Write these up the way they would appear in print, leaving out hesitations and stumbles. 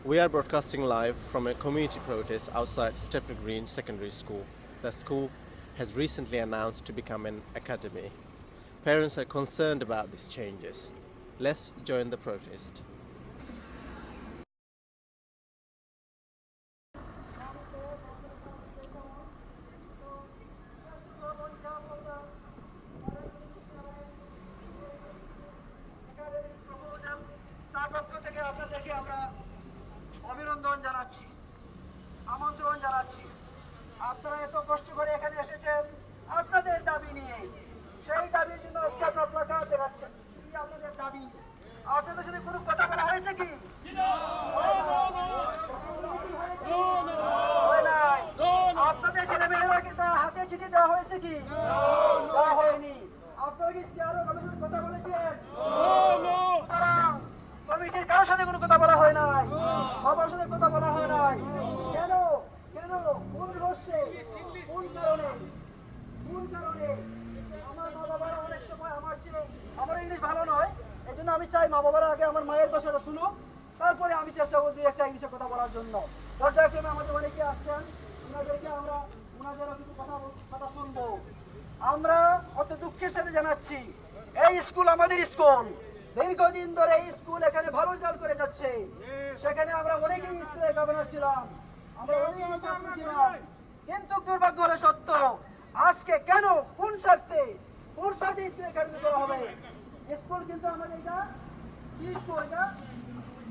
We are broadcasting live from a community protest outside Stepney Green Secondary School. The school has recently announced to become an academy. Parents are concerned about these changes. Let's join the protest. অভিনন্দন জানাচ্ছি, আমন্ত্রণ জানাচ্ছি। আপনারা এত কষ্ট করে এখানে এসেছেন আপনাদের দাবি নিয়ে। সেই দাবির জন্য আজকে আপনারা প্ল্যাকার্ড দেখাচ্ছেন। কি আপনাদের দাবি? আপনাদের সাথে কোনো কথা বলা হয়েছে কি? আপনাদের ছেলে মেয়েরাকে হাতে চিঠি দেওয়া হয়েছে কি? দেওয়া হয়নি। আপনারা কি চেয়ার ও কমিটির সাথে কথা বলেছেন? কমিটির কারোর সাথে কোনো কথা বলা হয় নাই, বাবার সাথে কথা বলা হয় নাই। কেন কেন কোন রহস্যে, কোন কারণে আমার মা বাবারা অনেক সময় আমার ইংলিশ ভালো নয়, এই জন্য আমি চাই মা বাবারা আগে আমার মায়ের ভাষাটা শুনুক, তারপরে আমি চেষ্টা করছি একটা ইংলিশে কথা বলার জন্য। পর্যায়ক্রমে আমাদের অনেকে আসছেন, ওনাদেরকে আমরা ওনাদেরও কিছু কথা শুনবো। আমরা অত দুঃখের সাথে জানাচ্ছি, এই স্কুল আমাদের স্কুল। দীর্ঘদিন ধরে এই স্কুল এখানে ভালো রেজাল্ট করে যাচ্ছে। সেখানে আমরা অনেকেই স্কুলে গভর্নর ছিলাম, আমরা অনেকেই ছাত্র ছিলাম। কিন্তু দুর্ভাগ্য হলো সত্য, আজকে কেন কোন স্বার্থে স্কুল একাডেমি করা হবে? স্কুল কিন্তু আমাদের এটা কি স্কুল, এটা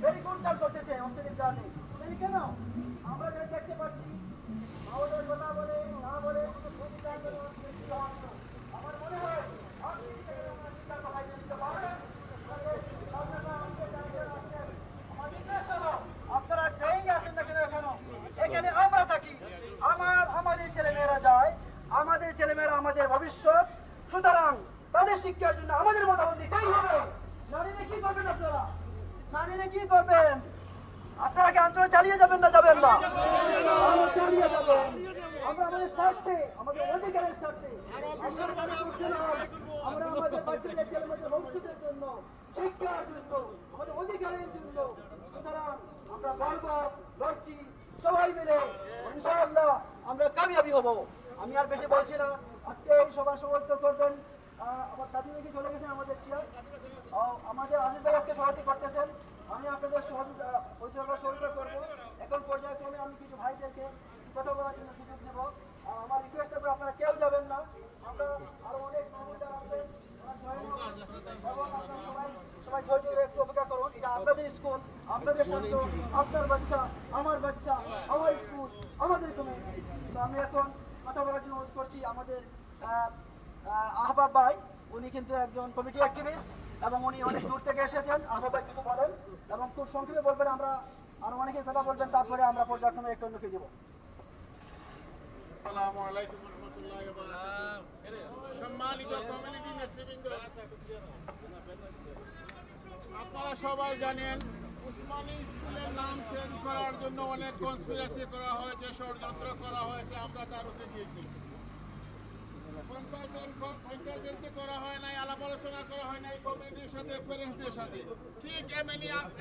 ভেরি গুড রেজাল্ট করতেছে অস্ট্রেলিয়ার জার্নি। তাই কেন আমরা যেটা দেখতে পাচ্ছি আমাদের কথা বলে না বলে আমার মনে হয় আপনারা যেই আসেন না কেন এখানে আমরা থাকি, আমাদের ছেলেমেয়েরা যায়, আমাদের ছেলেমেয়েরা আমাদের ভবিষ্যৎ। সুতরাং তাদের শিক্ষার জন্য আমাদের মতামত দিতেই হবে। নারীরা কি করবেন? নারীরা কি করবেন? আপনারা কি আন্দোলন চালিয়ে যাবেন না যাবেন না? চালিয়ে যাবেন। আমরা আমাদের স্বার্থে, আমাদের অধিকারের স্বার্থে, আমরা আমাদের বাচ্চাদের ছেলেমেয়েদের ভবিষ্যতের জন্য, শিক্ষার জন্য, আমাদের অধিকারের জন্য। সুতরাং আমরা লড়ছি সবাই মিলে, ইনশাআল্লাহ আমরা কামিয়াবি হব। আমি আর বেশি বলছি না। আজকে এই সভা সভাপতিত্ব করবেন আমার দাদি মেয়ে চলে গেছেন, আমাদের চেয়ার আমাদের আজিজ ভাই আজকে সভাপতি করতেছেন। আমি আপনাদের সহযোগিতা করবো। এখন পর্যায়ক্রমে আমি কিছু ভাইদেরকে কথা বলার জন্য সুযোগ দেব। আমার রিকোয়েস্ট থাকবে আপনারা কেউ যাবেন না, আমরা আরো অনেক মানুষরা আসবেন, এবং আপনারা সবাই ধৈর্য ধরে একটু অপেক্ষা করুন। এটা আপনাদের স্কুল, আপনাদের ছাত্র, আপনার বাচ্চা, আমার স্কুল, আমাদের কমিউনিটি। আমি এখন কথা বলার জন্য অনুরোধ করছি আমাদের আহবাব ভাই। উনি কিন্তু একজন কমিটি অ্যাক্টিভিস্ট এবং উনি অনেক দূর থেকে এসেছেন। আহবাব ভাই কিছু বলেন এবং খুব সংক্ষেপে বলবেন, আমরা আরো অনেকে কথা বলবেন, তারপরে আমরা পর্যায়ক্রমে একটু অন্যকে দেবো। আসসালামু আলাইকুম ওয়া রাহমাতুল্লাহি ওয়া বারাকাতুহু। সম্মানিত কমিউনিটি নেতৃবৃন্দ, আপনারা সবাই জানেন উসমানী স্কুলের নাম চেঞ্জ করার জন্য অনেক কনস্পিরেসি করা হয়েছে, ষড়যন্ত্র করা হয়েছে, আমরা তার রুখে দিয়েছি। কনসালটেন্সি করা হয় নাই, আলাপ আলোচনা করা হয় নাই কমিউনিটির সাথে, প্যারেন্টসদের সাথে। ঠিক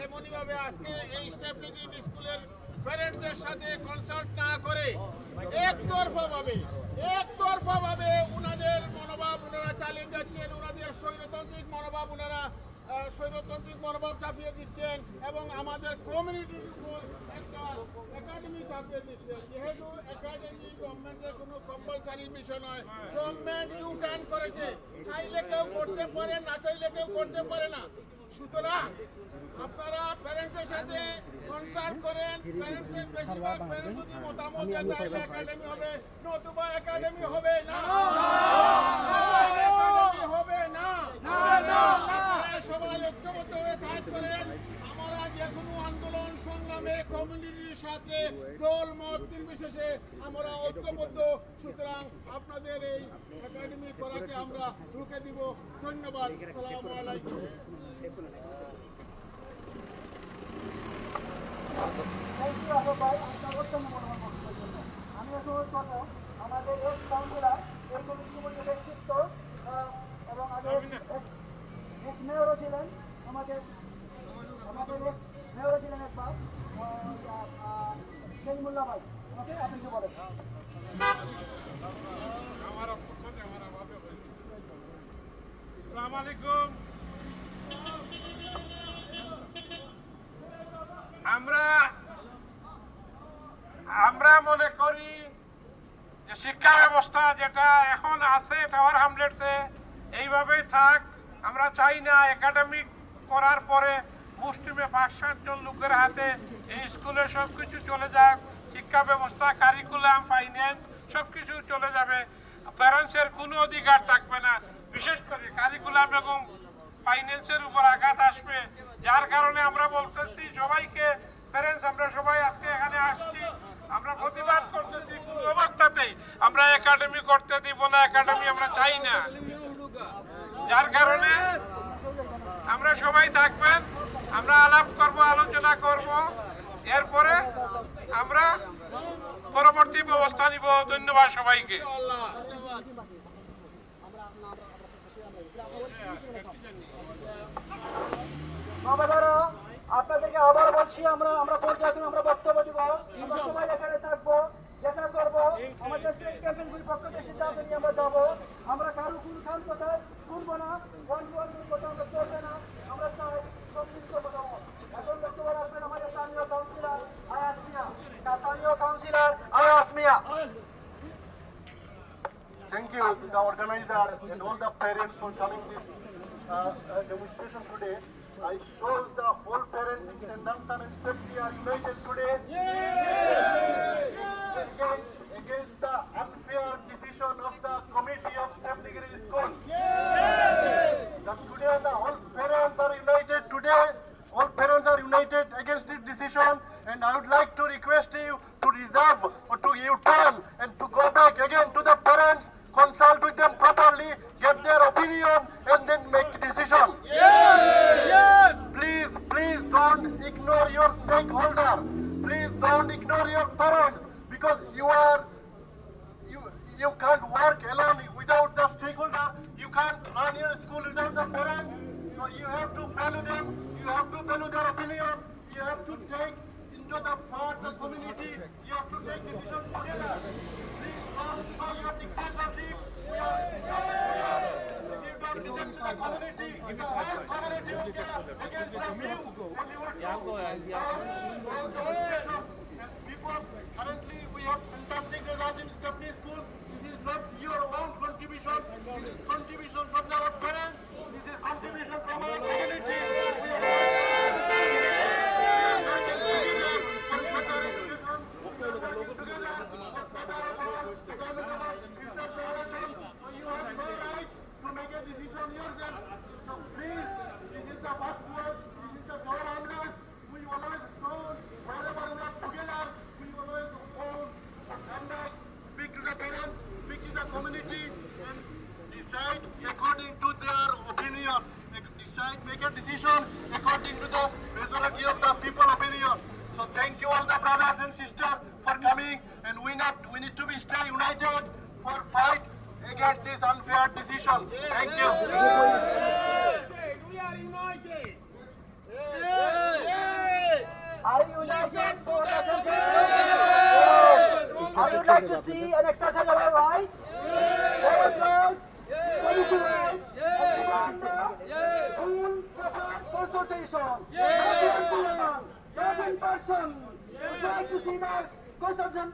এমনই ভাবে আজকে এই স্টেপনি গ্রিন স্কুলের প্যারেন্টসদের সাথে কনসাল্ট না করে একতরফাভাবে উনাদের মনোভাব উনারা চালিয়ে যাচ্ছেন, উনাদের স্বৈরতান্ত্রিক মনোভাব চাপিয়ে দিচ্ছেন এবং আমাদের কমিউনিটির উপর একটা একাডেমি চাপিয়ে দিচ্ছেন। যেহেতু একাডেমি গভর্নমেন্টের কোনো কম্পালসারি বিষয় নয়, গভর্নমেন্ট ইউ টার্ন করেছে, চাইলে কেউ করতে পারে, না চাইলে কেউ করতে পারে না। সুতরাং আপনারা প্যারেন্টসদের সাথে কনসাল্ট করেন। প্যারেন্টসের বেশিরভাগ প্যারেন্টস যদি মতামত দেয় তাহলে একাডেমি হবে, নতুবা একাডেমি হবে না, সবাই ঐক্যবদ্ধ হয়ে কাজ করেন। আমরা যে কোনো আন্দোলন সংগ্রামে কমিউনিটির সাথে দল মত নির্বিশেষে আমরা ঐক্যবদ্ধ। সুতরাং আপনাদের এই একাডেমি করাকে আমরা রুখে দিব। ধন্যবাদ। আসসালামু আলাইকুম। আমি অনুরোধ করবো আমাদের এক্স কাউন্সিলর এই কমিটির মধ্যে ব্যক্তিত্ব এবং আগে এক্স মেয়রও ছিলেন, আমাদের এক্স মেয়রও ছিলেন একবার শিক্ষা ব্যবস্থা যেটা এখন আছে টাওয়ার হ্যামলেটসে এইভাবেই থাক। আমরা চাই না একাডেমিক করার পরে মুষ্টিমে 5-7 জন লোকের হাতে এই স্কুলে সব কিছু চলে যাক। শিক্ষা ব্যবস্থা, কারিকুলাম, ফাইন্যান্স সব কিছু চলে যাবে, প্যারেন্টসের কোনো অধিকার থাকবে না। বিশেষ করে কারিকুলাম এবং ফাইন্যান্সের উপর আঘাত আসবে, যার কারণে আমরা বলতেছি সবাইকে, প্যারেন্টস আমরা সবাই আজকে এখানে আসছি, আমরা প্রতিবাদ করতেছি কোনো অবস্থাতেই আমরা একাডেমি করতে দিব না, একাডেমি আমরা চাই না। যার কারণে আমরা সবাই থাকবেন, আমরা আলাপ করব, আলোচনা করব, এরপরে আমরা পরবর্তী ব্যবস্থা নিব। ধন্যবাদ সবাইকে। বাবারা, আপনাদেরকে আবার বলছি, আমরা পর্যায়ক্রমে আমরা বক্তব্য দিব, আমরা সবাই এখানে থাকবো, যেটা করবো আমাদের সেই ক্যাম্পেইনগুলির পক্ষ থেকে সিদ্ধান্ত নিয়ে আমরা যাবো। আমরা কারো কোন খান কোথায় শুনবো না, কথা আমরা চলবে না, আমরা চাই সব কিছু কথা। এখন বক্তব্য রাখবেন আমাদের স্থানীয় কাউন্সিলর আয়াস মিয়া। Thank you to the organizer and all the parents for coming this demonstration today. It shows the whole parents in Stepney and Stepney are united today against the unfair decision of the committee of Stepney School. That today the whole parents are united today. All parents are united against this decision, and I would like to request you to reserve or to U-turn and to go back again to the parents, consult with them properly, get their opinion, and then make a decision. Please don't ignore your stakeholder. Please don't ignore your parents, because you can't work alone without the stakeholder. You can't run your school without the parents. So you have to value them. You have to value their opinion. You have to take into the part the community. You have to take decisions together. Please don't show your dictatorship. If you don't listen to the community, the whole community will get against you. And you will people, currently we have fantastic results in Stepney School. This is not your own contribution. This is contribution from our parents. This is contribution from our community. Make a decision according to the majority of the people opinion. So thank you all the brothers and sisters for coming, and we need to be stay united for fight against this unfair decision. Thank you. We are united. Are you united for I would like to see an exercise of our rights. Our rights. Full consultation. Not in person. Would like to see the consultation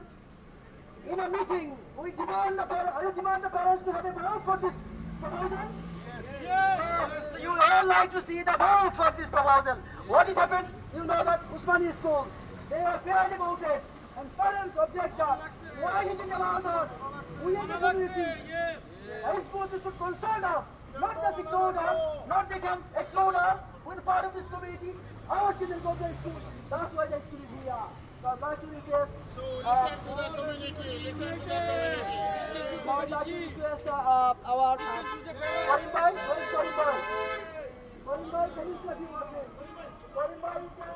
in a meeting. We demand the parents to have a vote for this proposal. So you all like to see the vote for this proposal. What has happened? You know that Usmani school, they are fairly voted, and parents object that. Why he didn't allow that? We are the community. High schools should consult us, not just ignore us, not they can exclude us with part of this community. Our children go to the school. That's why the school is here. So I'd like to request. So listen to the community. Listen to the community. I'd like to request our Karim Bhai, where is Karim Bhai? Karim Bhai, can you step in working? Karim Bhai is the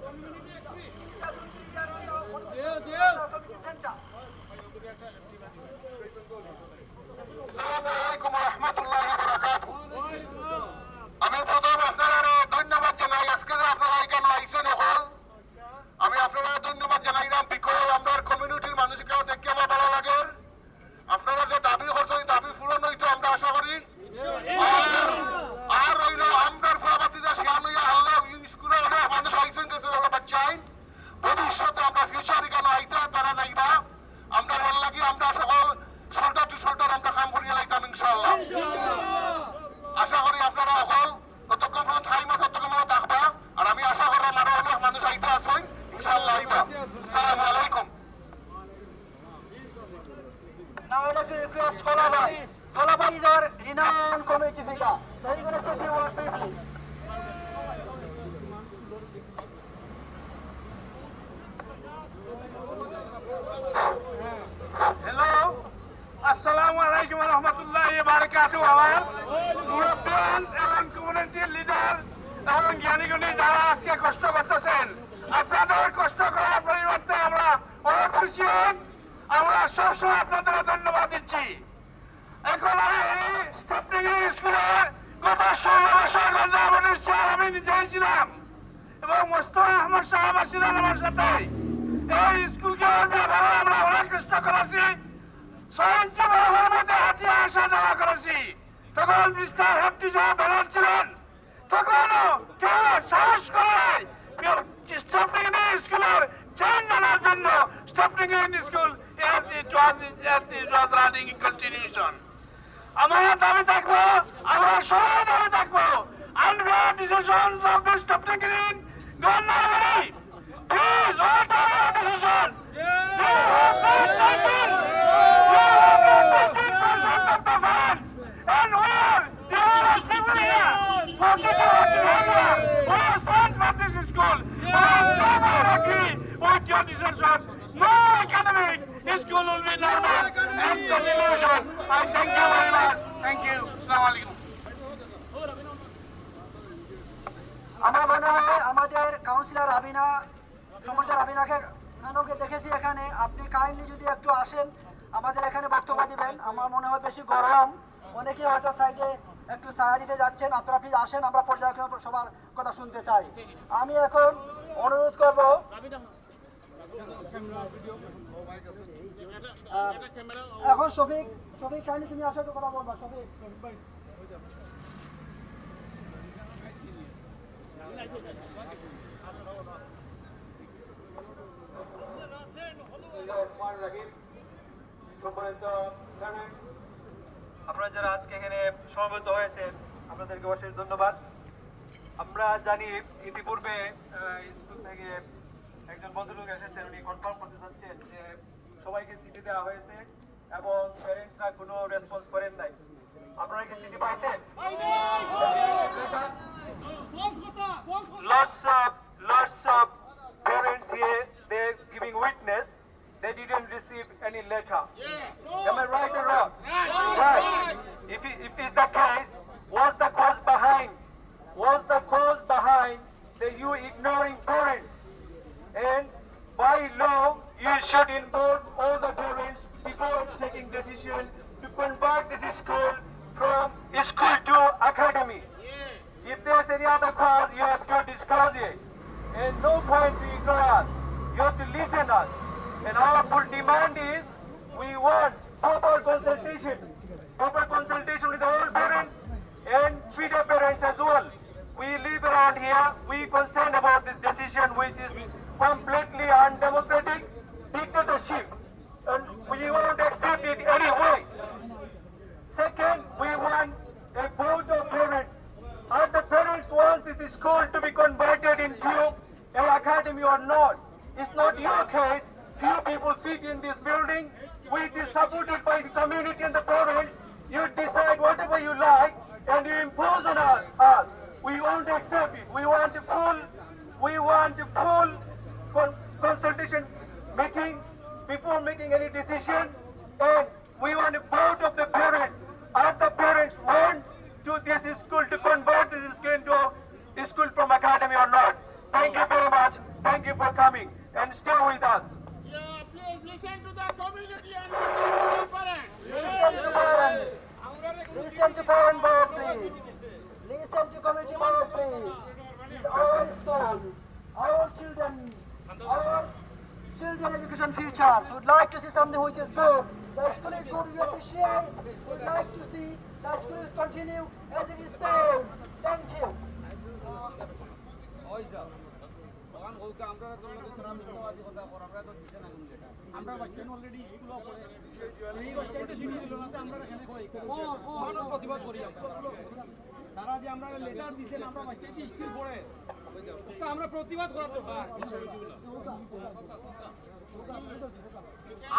community center. Assalamualaikum warahmatullahi wabarakatuh. আমি প্রথম আপনারা ধন্যবাদ জানাই, আজকে যে আপনারা এখানে আইসেন হল, আমি আপনারা ধন্যবাদ জানাইলাম। বিকজ আমার কমিউনিটির মানুষকে দেখে আমার ভালো লাগে। আপনারা যে দাবি করছেন দাবি পূরণ হইতো আমরা আশা করি। আর রইল আমরা এবং জ্ঞানীগুণী যারা আজকে কষ্ট করতেছেন, আপনাদের কষ্ট করার পরিবর্তে আমরা অ্যাপ্রিশিয়েট, আমরা সবসময় আপনাদের ধন্যবাদ দিচ্ছি। এখন আমি স্টেপনি স্কুলে গত 16 বছর গঞ্জামের চেয়ার আমি নিজেই ছিলাম এবং মোস্তফা আহমদ সাহেব ছিলেন আমার সাথে। এই স্কুলকে আমরা অনেক কষ্ট করেছি, 6 ইঞ্চি বরাবর মধ্যে হাঁটিয়ে আসা যাওয়া করেছি। তখন মিস্টার হেফটি সাহেব ব্যানার ছিলেন, তখনও কেউ সাহস করে নাই স্টেপনি স্কুলের চেঞ্জ আনার জন্য। Stepney school running continuation. আমরা দাবি থাকবো, আমরা সবাই দাবি থাকবো unfair decisions of the Stepney Green Government. Please alter your decision. You have not taken 100% of the funds, and we are the honest people here. 42 we have spent for this school. I never agree with your decisions. No academic school will be normal and continuation. I thank you very much. Thank you. Assalamu alaikum. আমার মনে হয় আমাদের councillor Rabina, সমর্থা রাবিনাকে ম্যাডামকে দেখেছি এখানে। আপনি kindly যদি একটু আসেন আমাদের এখানে বক্তব্য দিবেন। আমার মনে হয় বেশি গরম, অনেকেই হয়তো সাইডে একটু ছায়া দিতে যাচ্ছেন। আপনারা প্লিজ আসেন, আমরা পর্যায়ক্রমে সবার কথা শুনতে চাই। আমি এখন অনুরোধ করব এখন শফিক কাইন্ডলি তুমি আসো, একটু কথা বলবা শফিক। আপনারা যারা আজকে এখানে সমবেত হয়েছেন আপনাদেরকে অশেষ ধন্যবাদ। আমরা জানি ইতিপূর্বে স্কুল থেকে একজন ভদ্রলোক এসেছেন, উনি কনফার্ম করতে চাচ্ছেন যে সবাইকে চিঠি দেওয়া হয়েছে এবং প্যারেন্টসরা কোনো রেসপন্স করেন নাই। আপনারা কি চিঠি পাইছেন? Lots of parents here, they're giving witness they didn't receive any letter. Am I right or wrong? Right. If is the case, what's the cause behind you ignoring parents? And by law, you should involve all the parents before taking decision to convert this school from school to academy. If there's any other cause, you have to disclose it. And no point to ignore us. You have to listen us. And our full demand is, we want proper consultation with all parents and feeder parents as well. We live around here, we concerned about this decision which is completely undemocratic dictatorship, and we won't accept it anyway. Second, we want a vote of parents. Are the parents want this school to be converted into an academy or not? It's not your case. Few people sit in this building which is supported by the community and the parents. You decide whatever you like and you impose on us. We won't accept it. We want a full consultation meeting before making any decision, and we want a vote of the parents. Are the parents want to this school to convert this school into a school from academy or not? Thank you very much. Thank you for coming and stay with us. Please listen to the community and listen to the parents. Listen to parents. Listen to parent board, please. Listen to committee board, please. It's our school, our children education futures. Would like to see something which is good. The school is good, we appreciate. Would like to see the school is continue as it is said. Thank you. আমরা বাচ্চা already স্কুলে পড়ে এই বাচ্চাই তো শিখে দিল না আমরা এখানে প্রতিবাদ করি তারা যে আমরা লেটার দিয়েছেন আমরা বাচ্চাই তো স্কুল পড়ে তো আমরা প্রতিবাদ করার দরকার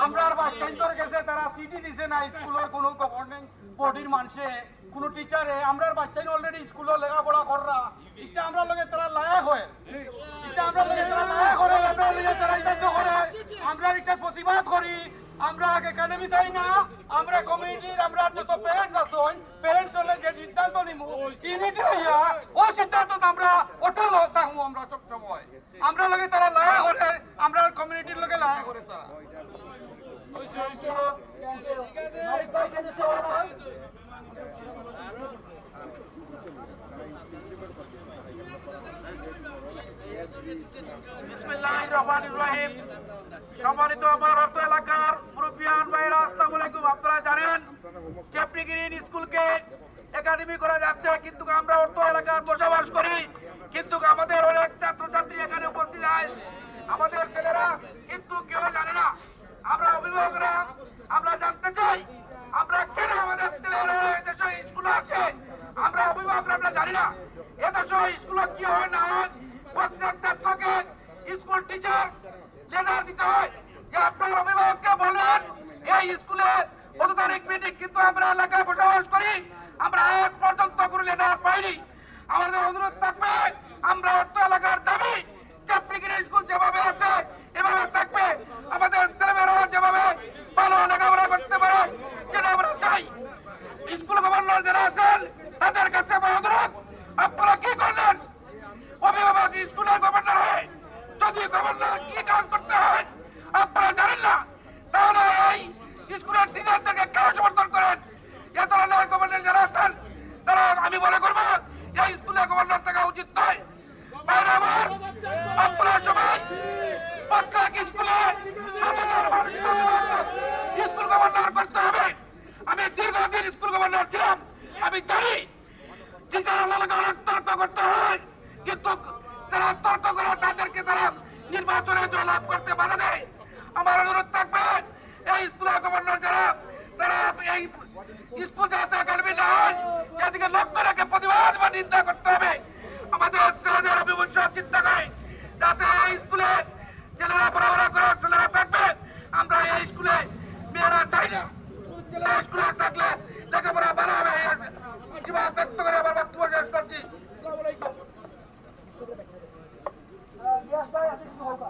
আমরা বাচ্চাই তোর কাছে তারা সিটি দিছে না স্কুলের কোনো গভর্নিং বডির মানুষে কোনো টিচারে আমরা বাচ্চাই অলরেডি স্কুলে লেখাপড়া কররা এটা আমরা লগে তারা লায়ক হয় এটা আমরা লগে তারা লায়ক করে আমরা লগে তারা ইজ্জত করে আমরা এটা প্রতিবাদ করি আমরা আগে একাডেমি চাই না আমরা কমিউনিটির আমরা যত প্যারেন্টস আছেন প্যারেন্টস হলে যে সিদ্ধান্ত নিমু ইউনিটি হইয়া ও সিদ্ধান্ত আমরা অটল থাকবো আমরা সবসময় আমরা লগে তারা লায়া করে আমরা কমিউনিটির লগে লায়া করে তারা মালিক ভাই কেন সেবা বিসমিল্লাহির রহমানির রহিম। সম্মানিত আমার অর্থ এলাকার মুরব্বিয়ান ভাইরা, আসসালামু আলাইকুম। আপনারা জানেন স্টেপনি গ্রিন স্কুলকে একাডেমি করা যাচ্ছে, কিন্তু আমরা অর্থ এলাকায় বসবাস করি, কিন্তু আমাদের অনেক ছাত্রছাত্রী এখানে উপস্থিত হয়, আমাদের ছেলেরা কিন্তু কেউ জানে না। আমরা অভিভাবকরা আমরা জানতে চাই আমরা কেন আমাদের ছেলেরা এদেশে স্কুলে আছে, আমরা অভিভাবকরা আমরা জানি না এদেশে স্কুলে কি হয় না হয়। প্রত্যেক ছাত্রকে স্কুল টিচার লেটার দিতে হয় যে আপনার অভিভাবককে বলবেন এই স্কুলে কত তারিখ মিটিং, কিন্তু আমরা এলাকায় বসবাস করি, আমরা আজ পর্যন্ত কোনো লেটার পাইনি। আমাদের অনুরোধ থাকবে আমরা অর্থ এলাকার দাবি স্টেপনি গ্রিন স্কুল যেভাবে আছে এভাবে থাকবে, আমাদের ছেলেমেয়েরা যেভাবে ভালো লেখাপড়া করতে পারে সেটা আমরা চাই। স্কুল গভর্নর যারা আছেন তাদের কাছে আমার অনুরোধ, আপনারা কি করলেন? অভিভাবক স্কুলের গভর্নর হয়, যদি গভর্নর কি কাজ করতে হয় আপনারা জানেন না, তাহলে এই স্কুলের টিচারদেরকে কেন সমর্থন করেন? এ ধরনের গভর্নর যারা আছেন তারা আমি মনে করবো এই স্কুলের গভর্নর থাকা উচিত নয়। বাইরে আমার আপনারা সবাই প্রত্যেক স্কুলে স্কুল গভর্নর করতে হবে। আমি দীর্ঘদিন স্কুল গভর্নর ছিলাম, আমি জানি টিচার অনেক তর্ক করতে হয়, কিন্তু যারা তর্ক করে তাদেরকে তারা নির্বাচনে জয়লাভ করতে বাধা দেয়। আমার অনুরোধ থাকবে এই স্কুলের গভর্নর যারা তারা এই স্কুল যাতে একাডেমি না হয় সেদিকে লক্ষ্য রেখে প্রতিবাদ বা নিন্দা করতে হবে। আমাদের ছেলেদের ভবিষ্যৎ চিন্তা করে যাতে এই স্কুলে ছেলেরা পড়াশোনা করে ছেলেরা থাকবে, আমরা এই স্কুলে মেয়েরা চাই না। ছেলেরা স্কুলে থাকলে লেখাপড়া ভালো হবে। আশীর্বাদ ব্যক্ত করে আমার বক্তব্য শেষ করছি। আসসালামু আলাইকুম। গ্যাস ভাই আছে কিছু হোক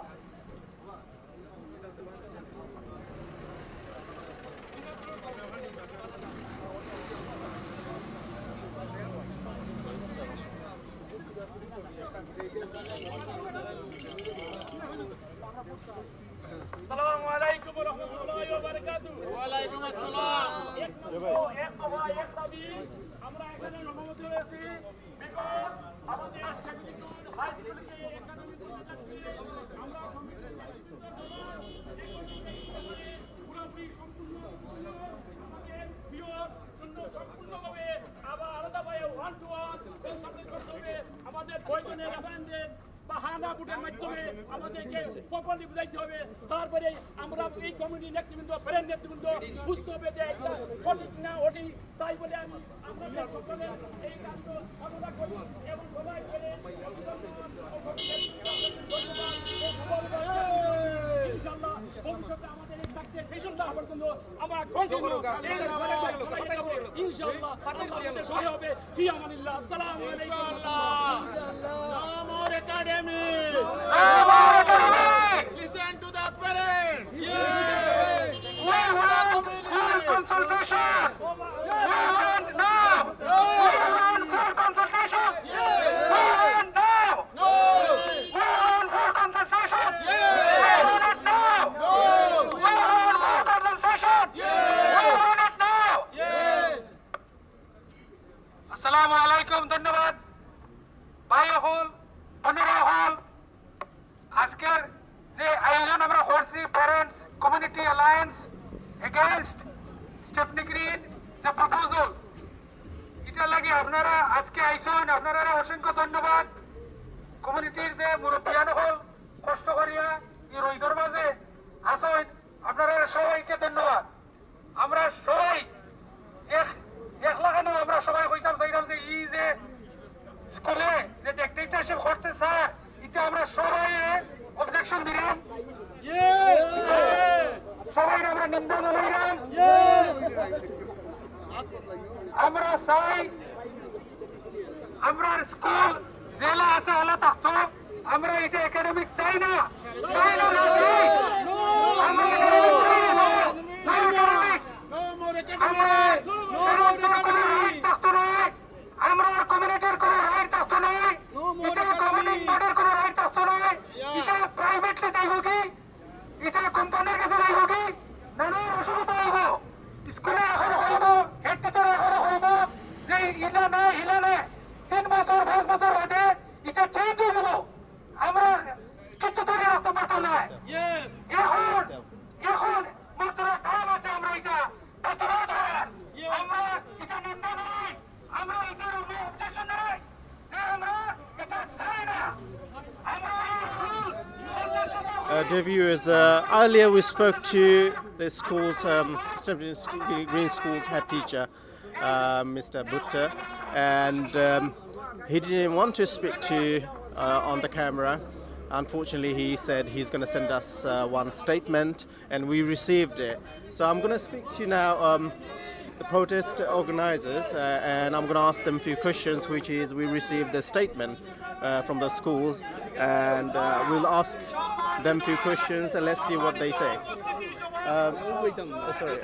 আসসালামু আলাইকুম ওয়া রাহমাতুল্লাহি ওয়া বারাকাতুহু। ওয়ালাইকুম আসসালাম। এক দাবি আমরা এখানে নমত হয়েছি, আমাদের স্টেপনি হাই স্কুলকে একাডেমি করা যাচ্ছে। আমরা পুরোপুরি সম্পূর্ণ আমাদের পিওর শূন্য সম্পূর্ণভাবে আবার আলাদাভাবে 1-to-1 সাবমিট করতে হবে। আমাদের বৈধনের রেফারেন্ডের বা হানা বুটের মাধ্যমে আমাদেরকে প্রপারলি বুঝাইতে হবে। তারপরে আমরা এই কমিটি নেতৃবৃন্দ প্যারেন্ট নেতৃবৃন্দ বুঝতে হবে যে এটা সঠিক না ওটি, তাই বলে আমরা সকলে এই কাজ আমরা করি এবং সবাই করে ইনশাআল্লাহ ভবিষ্যতে আমাদের এই সাকসেস মিশনটা হওয়ার জন্য আমরা কন্টিনিউ ইনশাআল্লাহ আমাদের সহায় হবে। কি আমানিল্লাহ। আসসালামু আলাইকুম। No more academy. Listen to the parents. Listen to the community. Consultation. We want now. We want full consultation. We want now. No. We want full consultation. We want it now. No. We want full consultation. We want it now. আসসালামু আলাইকুম। ধন্যবাদ ভাই হল বোনেরা হল। আজকের যে আয়োজন আমরা করছি parents community alliance against Stepney green যে প্রপোজাল, এটা লাগে আপনারা আজকে আইসেন, আপনারা অসংখ্য ধন্যবাদ। কমিউনিটির যে মুরব্বিয়ান হল কষ্ট করিয়া এই রইদর মাঝে আসেন, আপনারা সবাইকে ধন্যবাদ। আমরা সবাই এক লাগানো আমরা সবাই কইতাম চাইলাম যে ই যে স্কুলে যে ডিক্টেটরশিপ করতে স্যার, এটা আমরা সবাই অবজেকশন দিলাম, সবাই আমরা নিন্দা জানাইলাম। আমরা চাই আমরা স্কুল জেলা আছে হলে থাকতো, আমরা এটা একাডেমিক চাই না। আমরা একাডেমিক চাই না। No more academy. থাকতো না। কমিউনিটির কোনো রাইট আছে না, এটা গভর্নিং বডির কোনো রাইট আছে না, এটা প্রাইভেটলি দেব কি, এটা কোম্পানির কাছে দেব কি, নানা অসুবিধা হইব। স্কুলে এখন হইব, হেড টিচার এখন হইব যে ইলা না 3 বছর 5 বছর বাদে এটা চেঞ্জ হয়ে যাব। আমরা কিছু তৈরি রাখতে পারতাম না। এখন মাত্র টাইম আছে, আমরা এটা প্রতিরোধ করার। আমরা এটা নিন্দা করি, আমরা এটার উপরে অবজেকশন নাই যে আমরা এটা চাই না। আমরা এই ভুল Dear viewers, earlier we spoke to the school's Stepney Green School's head teacher, Mr. Butta, and he didn't want to speak to on the camera. Unfortunately, he said he's going to send us one statement, and we received it. So I'm going to speak to you now, the protest organizers, and I'm going to ask them a few questions, which is we received the statement from the schools, and we'll ask them a few questions, and let's see what they say. Sorry.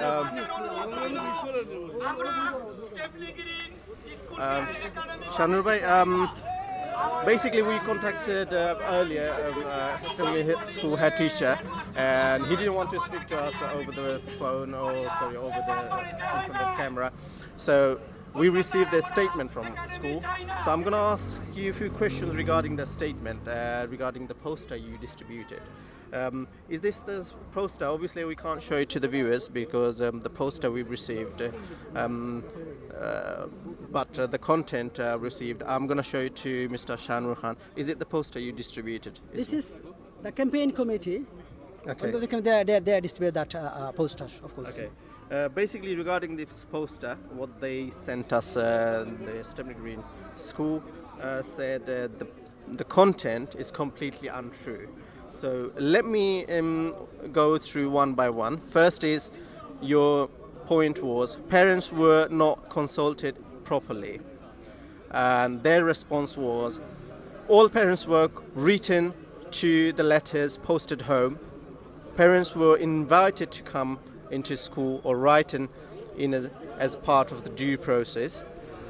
Shanur bhai, basically we contacted earlier Stepney school head teacher, and he didn't want to speak to us over the phone or over the in front of camera. So we received a statement from school. So I'm going to ask you a few questions regarding the statement, regarding the poster you distributed. Is this the poster? Obviously we can't show it to the viewers because the poster we received, but the content received, I'm going to show it to Mr. Shanur Khan. Is it the poster you distributed? This is the campaign committee. Okay. Because they distribute that poster, of course. Okay. Basically, regarding this poster, what they sent us, the Stepney Green School said the content is completely untrue. So let me go through one by one. First is your point was parents were not consulted properly, and their response was all parents were written to the letters posted home. Parents were invited to come into school or written in as part of the due process.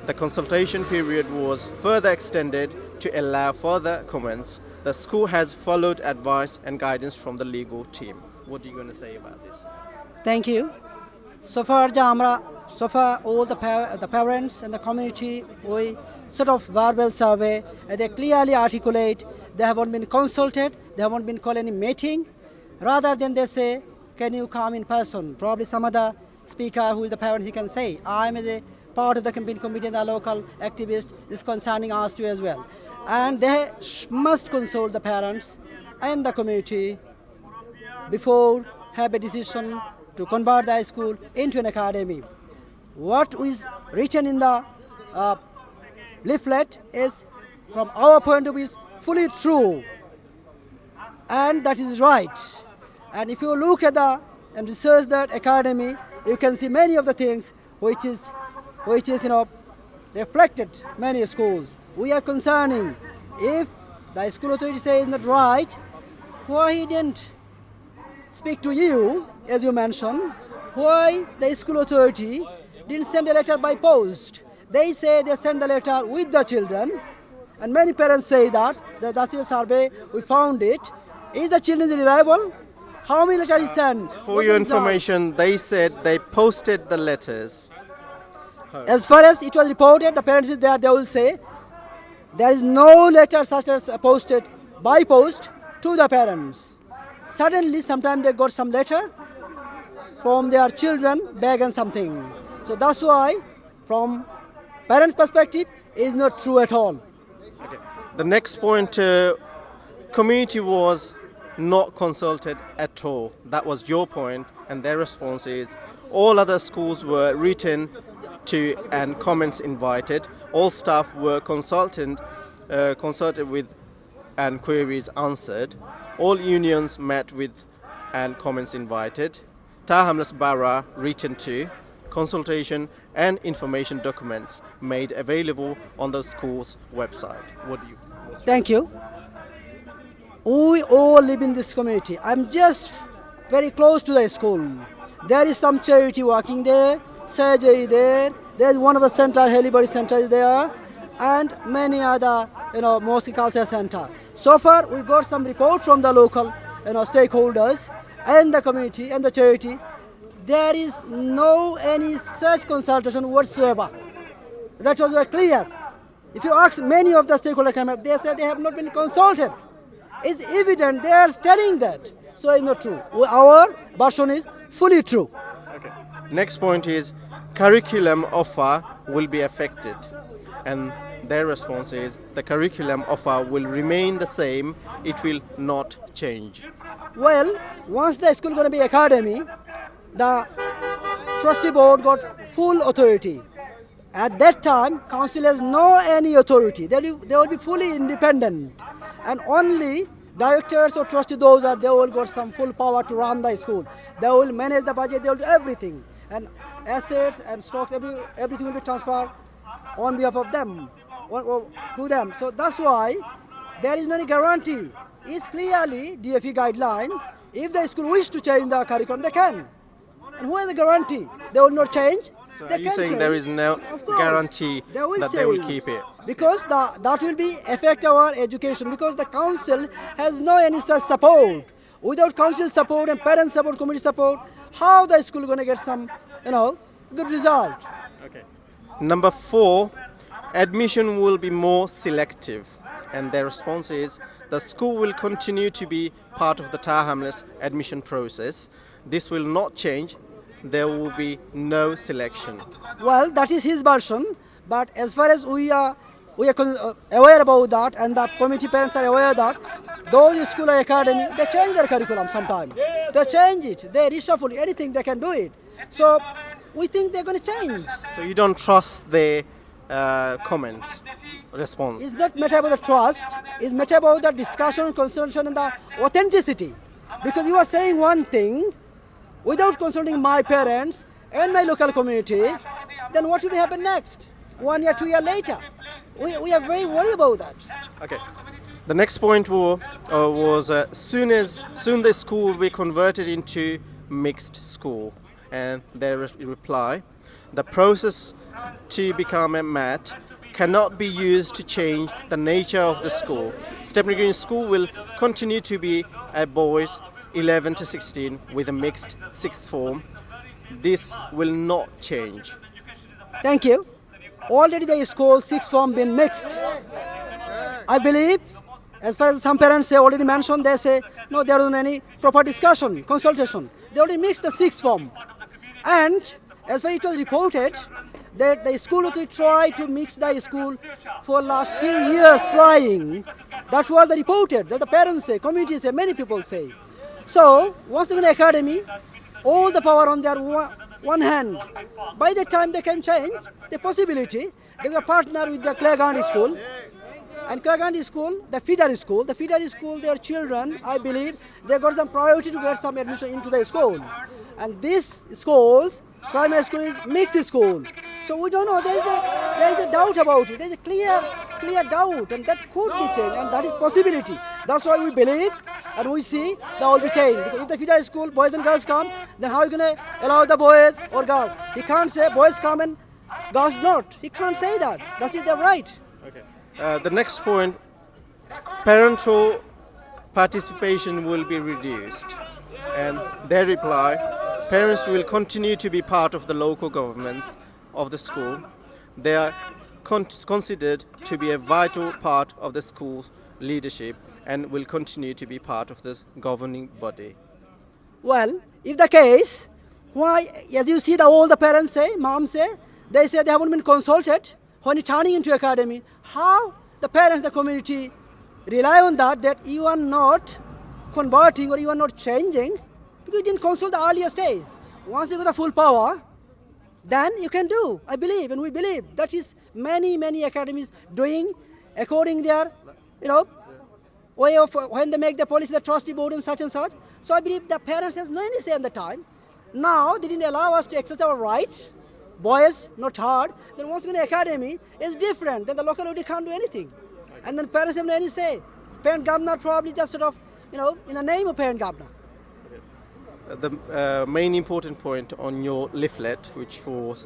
The consultation period was further extended to allow further comments. The school has followed advice and guidance from the legal team. What are you going to say about this? Thank you. So far, all the parents and the community, we sort of verbal survey, and they clearly articulate they haven't been consulted, they haven't been called any meeting. Rather than they say, can you come in person? Probably some other speaker who is the parent, he can say, I'm as a part of the campaign committee and the local activist is concerning us too as well. And they must consult the parents and the community before have a decision to convert the school into an academy. What is written in the leaflet is, from our point of view, is fully true, and that is right. And if you look at and research that academy, you can see many of the things which is reflected many schools. We are concerning if the school authority says not right, why he didn't speak to you, as you mentioned, why the school authority didn't send a letter by post. They say they send the letter with the children, and many parents say that's a survey, we found it. Is the children reliable? How many letters is sent? For What your is the- information, they said they posted the letters. As far as it was reported, the parents is there, they will say there is no letter such as posted by post to the parents. Suddenly, sometimes they got some letter from their children, bag and something. So that's why, from parents' perspective, is not true at all. Okay. The next point, community was not consulted at all. That was your point, and their response is all other schools were written to and comments invited. All staff were consulted with and queries answered. All unions met with and comments invited. Tahamlas Bara written to, consultation and information documents made available on the school's website. What do you? Thank you. We all live in this community. I'm just very close to the school. There is some charity working there, surgery there. There's one of the center, Halibari Center is there. and many other, mosque culture center. So far, we got some report from the local, stakeholders and the community and the charity. There is no any such consultation whatsoever. That was very clear. If you ask many of the stakeholders, they say they have not been consulted. It's evident they are telling that. So it's not true. Our version is fully true. Okay. Next point is curriculum offer will be affected, and their response is the curriculum offer will remain the same. It will not change. Well, once the school going to be academy, the trustee board got full authority. At that time, council has no any authority. They will be fully independent, and only directors or trustee they will got some full power to run the school. They will manage the budget. They will do everything, and assets and stocks, everything will be transferred on behalf of them, or to them. So that's why there is no any guarantee. It's clearly DFE guideline. If the school wish to change the curriculum, they can. And who has the guarantee? They will not change. So They are you can saying change. there is no Of course, guarantee that they will change. keep it? Because that will be affect our education, because the council has no any such support. Without council support and parent support, community support, how the school going to get some, good result? Okay. Number 4, admission will be more selective, and their response is the school will continue to be part of the Tower Hamlets admission process. This will not change. There will be no selection. Well, that is his version. But as far as we are aware about that, and the community parents are aware that those school or academy, they change their curriculum sometime. They change it. They reshuffle anything. They can do it. So we think they're going to change. So you don't trust their comments, response. It's not matter about the trust. It's matter about the discussion, consultation, and the authenticity. Because you are saying one thing without consulting my parents and my local community, then what will happen next? 1 year, 2 years later. We are very worried about that. Okay. The next point was soon the school will be converted into mixed school, and their reply, the process to become a MAT cannot be used to change the nature of the school. Stepney Green School will continue to be a boys 11 to 16 with a mixed sixth form. This will not change. Thank you. Already the school sixth form been mixed. I believe, as far as some parents say already mentioned, they say no, there isn't any proper discussion, consultation. They already mixed the sixth form, and as far as it was reported that the school authority tried to mix the school for last few years trying. That was reported. That the parents say, community say, many people say. So once they're in the academy, all the power on their one hand. By the time they can change the possibility, they will partner with the Clare School. And Clare School, the feeder school, their children, I believe, they got some priority to get some admission into the school. And this schools, primary school is mixed school. So we don't know, there is a doubt about it. There is a clear doubt, and that could be changed, and that is possibility. That's why we believe and we see that will be changed. Because if the feeder school, boys and girls come, then how are you going to allow the boys or girls? He can't say boys come and girls not. He can't say that. That is their right. Okay. The next point, parental participation will be reduced, and their reply, parents will continue to be part of the local governments of the school. They are considered to be a vital part of the school's leadership and will continue to be part of this governing body. Well, if the case, why, as you see, all the parents say, moms say, they say they haven't been consulted when turning into academy. How the parents, the community rely on that you are not converting or you are not changing because you didn't consult the earlier stage. Once you got the full power, then you can do, I believe, and we believe. That is many academies doing according their, way of when they make the policy, the trustee board and such. So I believe the parents has no any say at the time. Now they didn't allow us to exercise our rights. Boys not hard. Then once in the academy is different. Then the local authority can't do anything. And then parents have no any say. Parent governor probably just sort of, in the name of parent governor. The main important point on your leaflet, which was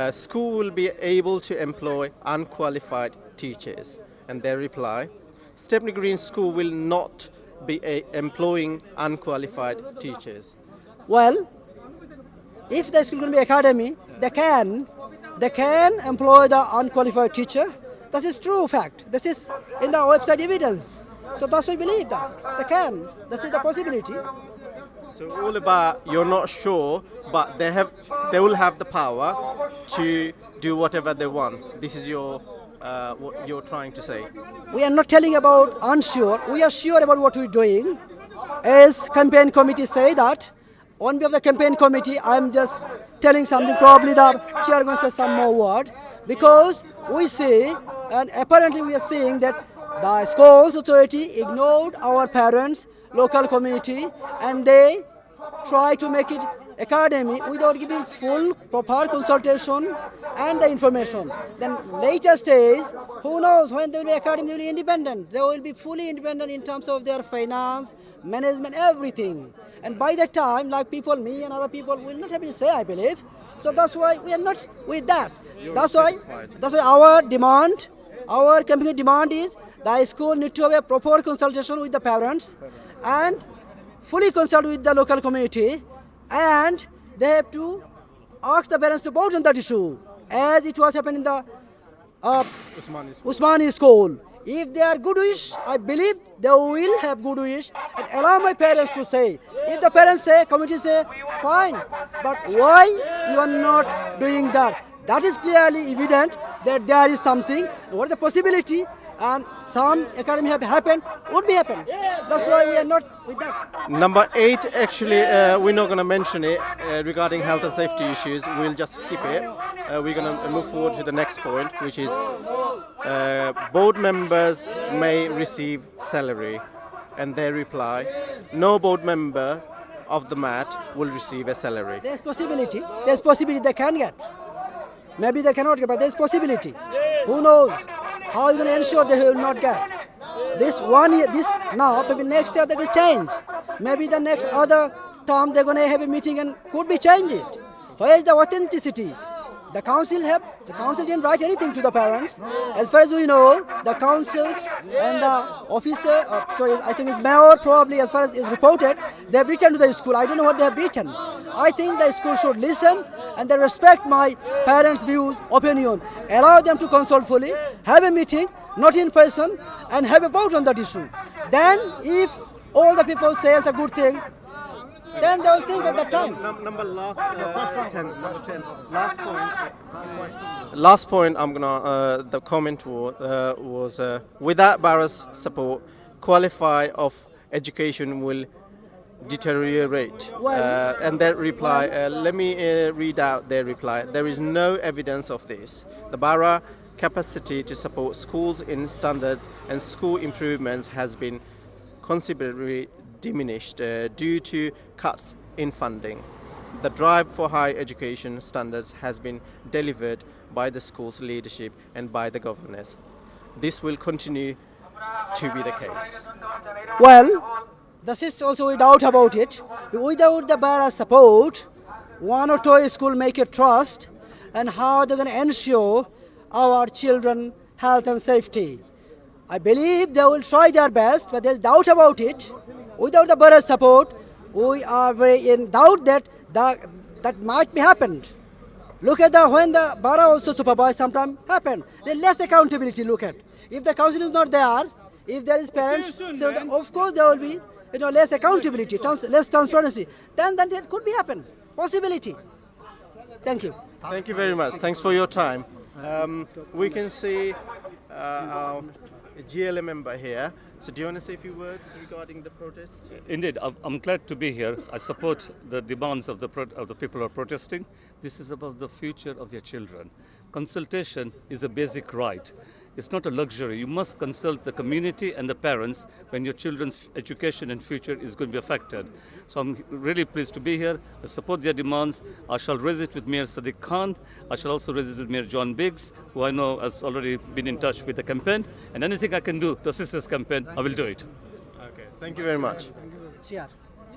school will be able to employ unqualified teachers? And they reply, Stepney Green School will not be employing unqualified teachers. Well, if the school going to be academy, they can employ the unqualified teacher. This is true fact. This is in the website evidence. So that's why we believe that they can. This is the possibility. So all about you're not sure, but they will have the power to do whatever they want. This is your what you're trying to say. We are not telling about unsure. We are sure about what we're doing. As campaign committee say that, on behalf of the campaign committee, I'm just telling something. Probably the chair will say some more word, because we see, and apparently we are seeing that the schools authority ignored our parents, local community, and they try to make it academy without giving full proper consultation and the information. Then later stage, who knows when they will be academy, they will be independent. They will be fully independent in terms of their finance, management, everything. And by that time, like people, me and other people will not have any say, I believe. So that's why we are not with that. That's why our demand, our campaign demand is the school need to have a proper consultation with the parents and fully consult with the local community, and they have to ask the parents to vote on that issue, as it was happening in the Usmani school. If they are good wish, I believe they will have good wish and allow my parents to say. If the parents say, committee say, fine, but why you are not doing that? That is clearly evident that there is something. What is the possibility? And some academy have happened, would be happen. That's why we are not with that. Number 8, actually, we're not going to mention it regarding health and safety issues. We'll just skip it. We're going to move forward to the next point, which is board members may receive salary. And they reply, no board member of the MAT will receive a salary. There's possibility. There's possibility they can get. Maybe they cannot get, but there's possibility. Who knows? How are you going to ensure they will not get? This 1 year, this now, maybe next year they will change. Maybe the next other term they're going to have a meeting and could be change it. Where is the authenticity? The council didn't write anything to the parents. As far as we know, the councils and the officer, I think it's mayor probably, as far as is reported, they have written to the school. I don't know what they have written. I think the school should listen and they respect my parents' views, opinion. Allow them to consult fully, have a meeting, not in person, and have a vote on that issue. Then, if all the people say it's a good thing, then they will think at that time. Number 10. Last point. I'm gonna. The comment was without Barra's support, quality of education will deteriorate. And their reply. Let me read out their reply. There is no evidence of this. The Barra capacity to support schools in standards and school improvements has been considerably diminished due to cuts in funding. The drive for high education standards has been delivered by the school's leadership and by the governors. This will continue to be the case. Well, this is also a doubt about it. Without the Barra support, one or two schools make a trust, and how they're going to ensure our children health and safety. I believe they will try their best, but there's doubt about it. Without the Barra support, we are very in doubt that that might be happened. Look at when the Barra also supervise, sometimes happen. There's less accountability. Look at if the council is not there, if there is parents, so of course there will be less accountability, less transparency. Then that could be happen. Possibility. Thank you. Thank you very much. Thanks for your time. We can see our GLA member here. So do you want to say a few words regarding the protest? Indeed, I'm glad to be here. I support the demands of the people who are protesting. This is about the future of their children. Consultation is a basic right. It's not a luxury. You must consult the community and the parents when your children's education and future is going to be affected. So I'm really pleased to be here. I support their demands. I shall raise it with Mayor Sadiq Khan. I shall also raise it with Mayor John Biggs, who I know has already been in touch with the campaign. And anything I can do to assist this campaign, I will do it. Okay, thank you very much. Chair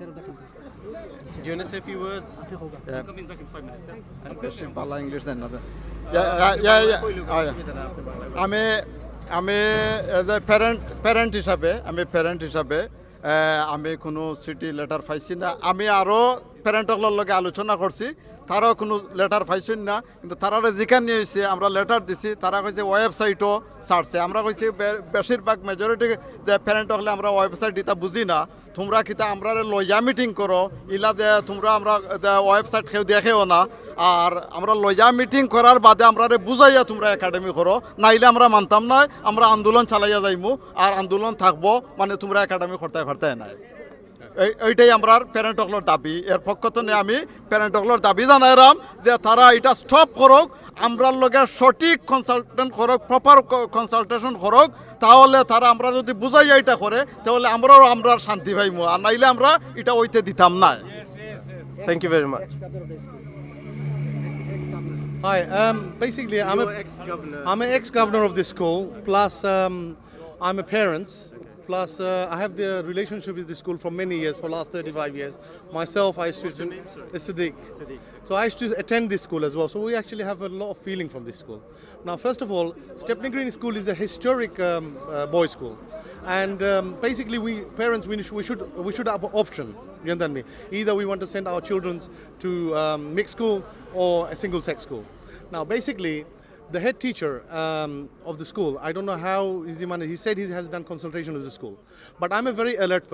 of the company. Do you want to say a few words? I'm coming back in 5 minutes. English then আমি আমি as a parent হিসাবে আমি কোনো city letter পাইছি না। আমি আরও প্যারেন্টগুলোর লগে আলোচনা করছি, তারাও কোনো লেটার পাইছেন না। কিন্তু তারা যেখানে নিয়ে হয়েছে আমরা লেটার দিছি, তারা কইছে ওয়েবসাইটও ছাড়ছে। আমরা কইছি বেশিরভাগ মেজরিটি যে প্যারেন্ট হলে আমরা ওয়েবসাইট এটা বুঝি না, তোমরা কিতা আমরা লইয়া মিটিং করো, ইলা যে তোমরা আমরা ওয়েবসাইট কেউ দেখেও না। আর আমরা লইয়া মিটিং করার বাদে আমরা বুঝাইয়া তোমরা একাডেমি করো, নাইলে আমরা মানতাম না। আমরা আন্দোলন চালাইয়া যাইমু, আর আন্দোলন থাকবো, মানে তোমরা একাডেমি করতে নাই। এইটাই আমরা প্যারেন্টগুলোর দাবি। এর পক্ষ থেকে আমি প্যারেন্টগুলোর দাবি জানাইলাম যে তারা এটা স্টপ করুক, আমরার লগে সঠিক কনসালটেন্ট করুক, প্রপার কনসালটেশন করুক। তাহলে তারা আমরা যদি বুঝাইয়া এটা করে, তাহলে আমরা শান্তি পাইমু, আর নাইলে আমরা এটা ওইতে দিতাম না। Thank you very much. Hi, basically ex-governor. I'm an ex-governor of this school, plus I'm a parent, plus I have the relationship with the school for many years, for the last 35 years. Myself, I used to... It's Sadiq. So I used to attend this school as well, so we actually have a lot of feeling from this school. Now, first of all, Stepney Green School is a historic boys' school. And basically, we parents, we should have an option. You understand me? Either we want to send our children to mixed school or a single-sex school. Now, basically, the head teacher of the school, I don't know how he said he has done consultation with the school. But I'm a very alert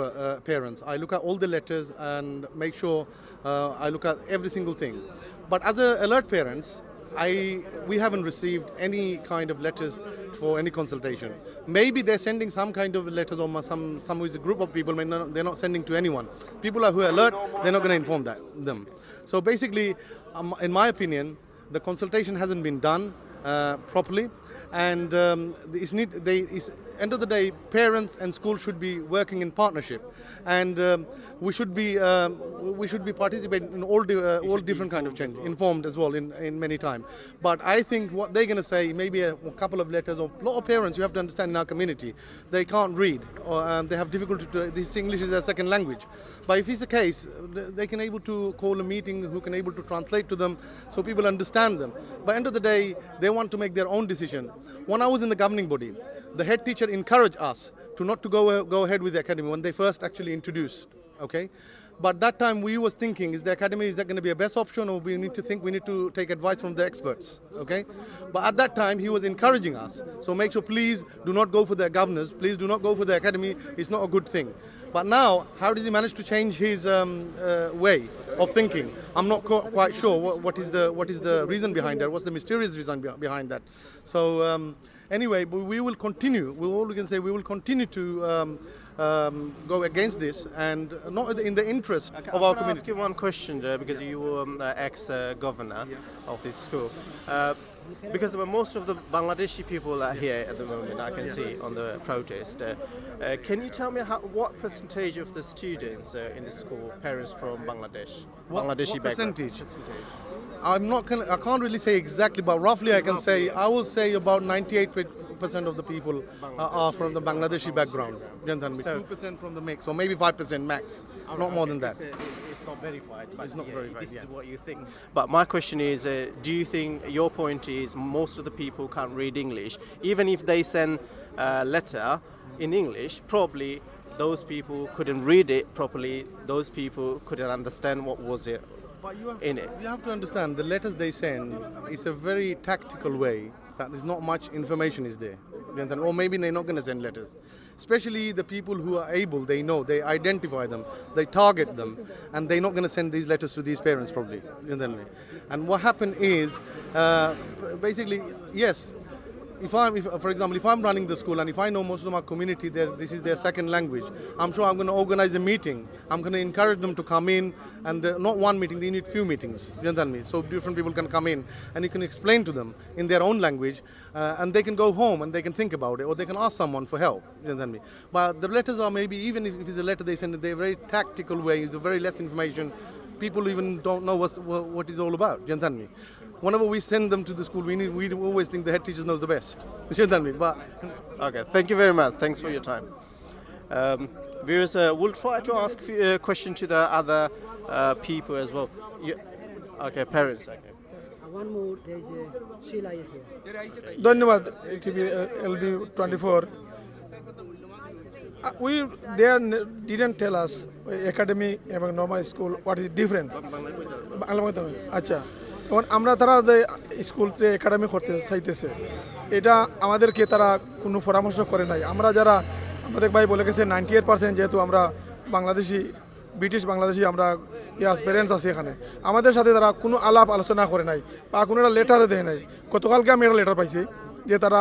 parent. I look at all the letters and make sure I look at every single thing. But as a alert parents, we haven't received any kind of letters for any consultation. Maybe they're sending some kind of letters, or some with a group of people, they're not sending to anyone. People who are alert, they're not going to inform them. So basically, in my opinion, the consultation hasn't been done properly, and end of the day, parents and school should be working in partnership, and we should be participating in all different kind of change, informed as well in many time. But I think what they're going to say, maybe a couple of letters, or a lot of parents, you have to understand, in our community, they can't read, or they have difficulty this English is their second language. But if it's the case, they can able to call a meeting who can able to translate to them, so people understand them. But end of the day, they want to make their own decision. When I was in the governing body, the head teacher encouraged us to not to go ahead with the academy when they first actually introduced, okay? But that time we was thinking, is the academy, is that going to be a best option, or we need to take advice from the experts, okay? But at that time he was encouraging us, so make sure, please do not go for the governors, please do not go for the academy, it's not a good thing. But now, how does he manage to change his way of thinking? I'm not quite sure what is the reason behind that, what's the mysterious reason behind that. So anyway, we will continue, we will continue to go against this, and not in the interest of our community. I'll ask you one question there, because you were ex-governor of this school. Because most of the Bangladeshi people are here at the moment, I can see on the protest. Can you tell me what percentage of the students in the school, parents from Bangladesh, Bangladeshi background? Percentage? I can't really say exactly, but roughly I will say about 98% of the people are from the Bangladeshi background. 2% from the mix, or maybe 5% max, not more than that. It's not verified, but It's not verified, this yeah. is what you think. But my question is, do you think, your point is, most of the people can't read English? Even if they send a letter in English, probably those people couldn't read it properly, those people couldn't understand what was it in it. You have to understand, the letters they send is a very tactical way, that is not much information is there. You understand? Or maybe they're not going to send letters. Especially the people who are able, they know, they identify them, they target them, and they're not going to send these letters to these parents probably. You understand me? And what happened is, basically, yes, for example, if I'm running the school and if I know most of my community, this is their second language, I'm sure I'm going to organize a meeting. I'm going to encourage them to come in, and not one meeting, they need few meetings. You understand me? So different people can come in, and you can explain to them in their own language, and they can go home and they can think about it, or they can ask someone for help. You understand me? But the letters are maybe, even if it's a letter they send, they're very tactical way, it's a very less information. People even don't know what it's all about. You understand me? Whenever we send them to the school, we always think the head teacher knows the best. You understand me? But Okay, thank you very much. Thanks for your time. Viewers, we'll try to ask a question to the other people as well. Okay, parents. Okay. One more, there is a Sheila is here. ধন্যবাদ TV LB 24 we they didn't tell us academy এবং normal school what is difference Bangla বলতে হবে আচ্ছা এখন আমরা তারা স্কুলতে academy করতে চাইতেছে এটা আমাদেরকে তারা কোনো পরামর্শ করে নাই আমরা যারা আমাদের ভাই বলে গেছে 98% যেহেতু আমরা বাংলাদেশি ব্রিটিশ বাংলাদেশি আমরা ইয়াস প্যারেন্টস আছে এখানে আমাদের সাথে তারা কোনো আলাপ আলোচনা করে নাই বা কোনো একটা লেটারও দেয় নাই গতকালকে আমি একটা লেটার পাইছি যে তারা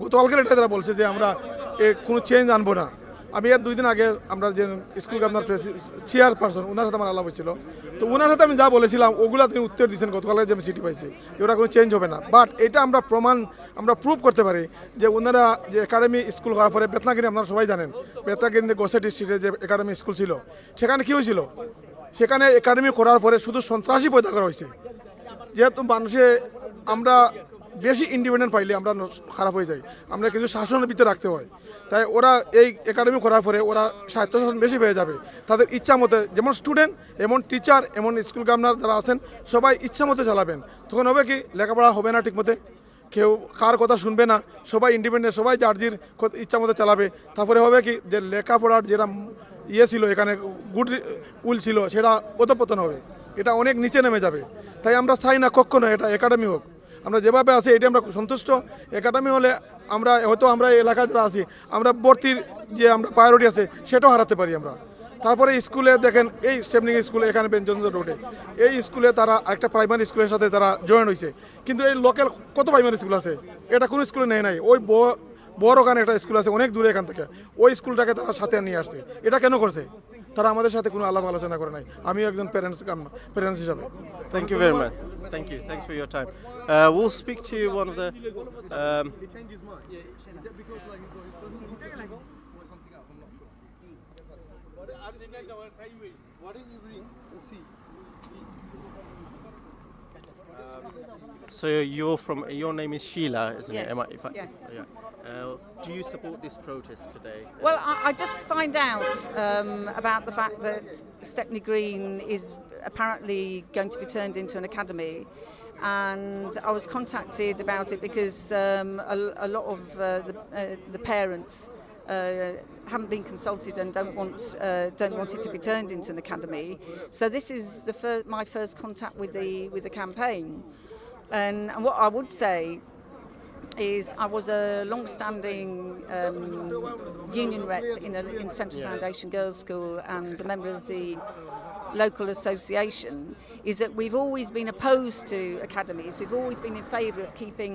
গতকালকে লেটার তারা বলছে যে আমরা কোনো চেঞ্জ আনবো না আমি এর 2 দিন আগে আমরা যে স্কুল গভর্নর চেয়ারপারসন ওনার সাথে আমার আলাপ হয়েছিল তো ওনার সাথে আমি যা বলেছিলাম ওগুলো তিনি উত্তর দিয়েছেন গতকালকে যে আমি সিটি পাইছি যে ওটা কোনো চেঞ্জ হবে না বাট এটা আমরা প্রুভ করতে পারি যে ওনারা যে একাডেমি স্কুল করার পরে বেতনাগিরি আপনারা সবাই জানেন বেতনাগিরি গোসে ডিস্ট্রিক্টে যে একাডেমি স্কুল ছিল সেখানে কী হয়েছিল সেখানে একাডেমি করার পরে শুধু সন্ত্রাসী পয়দা করা হয়েছে যেহেতু মানুষে আমরা বেশি ইন্ডিপেন্ডেন্ট পাইলে আমরা খারাপ হয়ে যাই আমরা কিছু শাসনের ভিতরে রাখতে হয় তাই ওরা এই একাডেমি করার পরে ওরা স্বায়ত্তশাসন বেশি পেয়ে যাবে তাদের ইচ্ছা মতে যেমন স্টুডেন্ট এমন টিচার এমন স্কুল গভর্নর যারা আছেন সবাই ইচ্ছা মতে চালাবেন তখন হবে কি লেখাপড়া হবে না ঠিক মতে কেউ কার কথা শুনবে না সবাই ইন্ডিপেন্ডেন্ট সবাই যার ইচ্ছা মতো চালাবে তারপরে হবে কি যে লেখাপড়ার যেটা ছিল এখানে গুড উইল ছিল সেটা অধঃপতন হবে এটা অনেক নিচে নেমে যাবে তাই আমরা চাই না কখনো এটা একাডেমি হোক আমরা যেভাবে আছি এটা আমরা সন্তুষ্ট একাডেমি হলে আমরা হয়তো আমরা এলাকায় যারা আছি আমরা ভর্তির যে আমরা প্রায়োরিটি আছে সেটাও হারাতে পারি আমরা তারপরে স্কুলে দেখেন এই স্টেপনিং স্কুলে এখানে বেঞ্জনজ রোডে এই স্কুলে তারা একটা প্রাইমারি স্কুলের সাথে তারা জয়েন হয়েছে কিন্তু এই লোকাল কত প্রাইমারি স্কুল আছে এটা কোনো স্কুলে নেয় নাই ওই বড় ওখানে একটা স্কুল আছে অনেক দূরে এখান থেকে ওই স্কুলটাকে তারা সাথে নিয়ে আসছে এটা কেন করছে তারা আমাদের সাথে কোনো আলাপ আলোচনা করে নাই আমি একজন প্যারেন্টস হিসাবে Thank you very much. Thank you. Thanks for your time. We'll speak to one of the. So your name is Sheila, isn't Yes. it? Yes. Yeah. Do you support this protest today? Well, I just find out about the fact that Stepney Green is apparently going to be turned into an academy, and I was contacted about it because a lot of the parents haven't been consulted and don't want it to be turned into an academy. So this is my first contact with the campaign, and what I would say is I was a long-standing union rep in Central Foundation Girls' School and a member of the local association, is that we've always been opposed to academies. We've always been in favour of keeping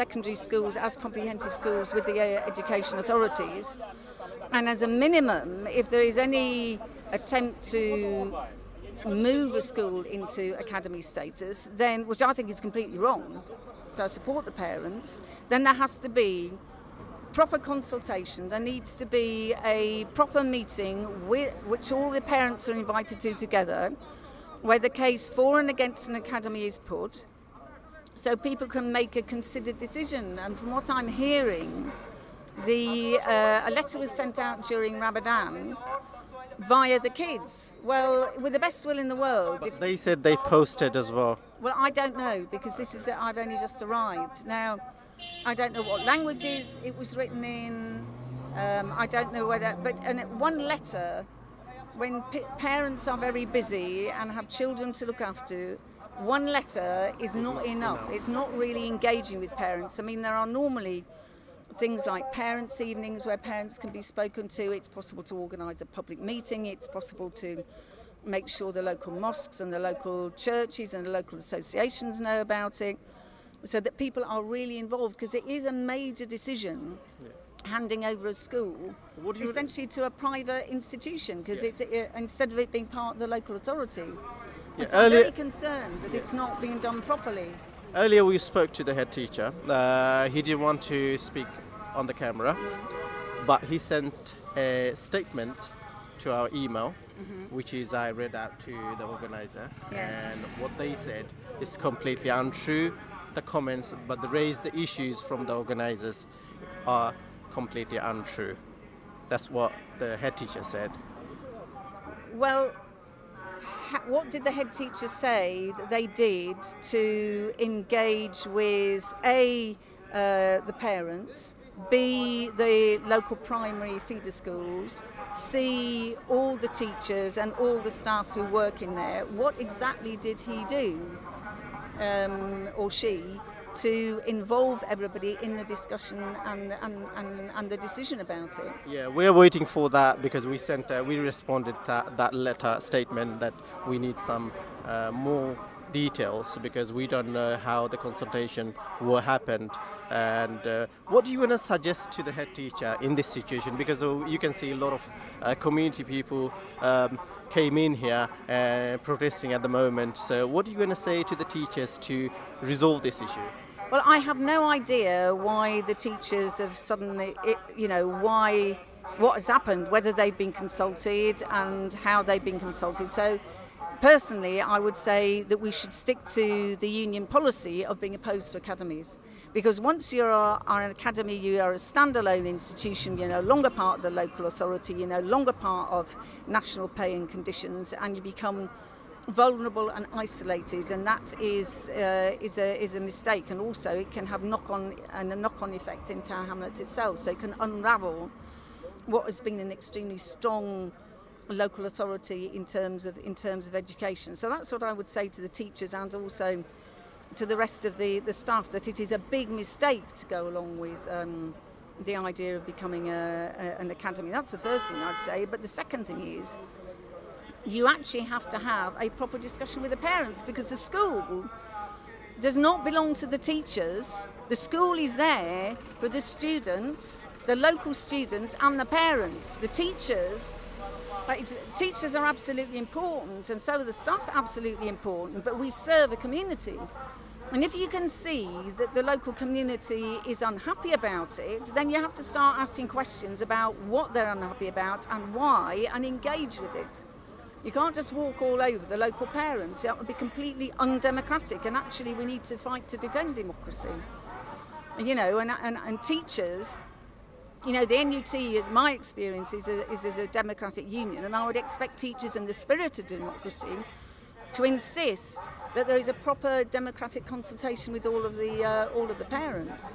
secondary schools as comprehensive schools with the education authorities. And as a minimum, if there is any attempt to move a school into academy status, then, which I think is completely wrong, so I support the parents, then there has to be proper consultation. There needs to be a proper meeting which all the parents are invited to together, where the case for and against an academy is put, so people can make a considered decision. And from what I'm hearing, a letter was sent out during Ramadan via the kids. Well, with the best will in the world. They said they posted as well. Well, I don't know, because I've only just arrived. Now, I don't know what languages it was written in. I don't know whether, and one letter, when parents are very busy and have children to look after, one letter is not enough. It's not really engaging with parents. I mean, there are normally things like parents' evenings where parents can be spoken to. It's possible to organise a public meeting. It's possible to make sure the local mosques and the local churches and the local associations know about it, so that people are really involved, because it is a major decision handing over a school essentially to a private institution, because it's instead of it being part of the local authority. So I'm very concerned that it's not being done properly. Earlier we spoke to the head teacher. He didn't want to speak on the camera, but he sent a statement to our email, which is I read out to the organizer, and what they said is completely untrue. The comments, but the issues from the organizers are completely untrue. That's what the head teacher said. Well, what did the head teacher say that they did to engage with the parents, B, the local primary feeder schools, C, all the teachers and all the staff who work in there? What exactly did he do, or she, to involve everybody in the discussion and the decision about it? Yeah, we're waiting for that because we responded that letter statement that we need some more details because we don't know how the consultation will happen. And what do you want to suggest to the head teacher in this situation? Because you can see a lot of community people came in here protesting at the moment. So what do you want to say to the teachers to resolve this issue? Well, I have no idea why the teachers have suddenly, what has happened, whether they've been consulted and how they've been consulted. So personally, I would say that we should stick to the union policy of being opposed to academies. Because once you are an academy, you are a standalone institution, you're no longer part of the local authority, you're no longer part of national pay and conditions, and you become vulnerable and isolated, and that is a mistake. And also it can have a knock-on effect in Tower Hamlets itself, so it can unravel what has been an extremely strong local authority in terms of education. So that's what I would say to the teachers and also to the rest of the staff, that it is a big mistake to go along with the idea of becoming an academy. That's the first thing I'd say. But the second thing is you actually have to have a proper discussion with the parents, because the school does not belong to the teachers. The school is there for the students, the local students and the parents. The teachers are absolutely important, and so are the staff absolutely important, but we serve a community. And if you can see that the local community is unhappy about it, then you have to start asking questions about what they're unhappy about and why, and engage with it. You can't just walk all over the local parents. That would be completely undemocratic, and actually we need to fight to defend democracy. And teachers, the NUT, is my experience, is a democratic union, and I would expect teachers in the spirit of democracy to insist that there is a proper democratic consultation with all of the parents.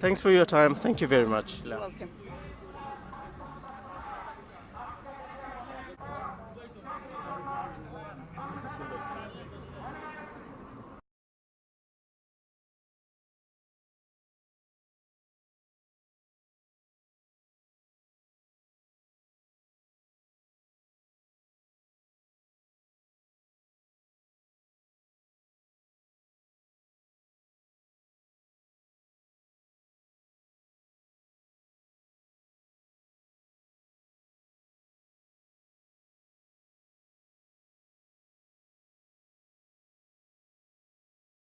Thanks for your time. Thank you very much. You're welcome.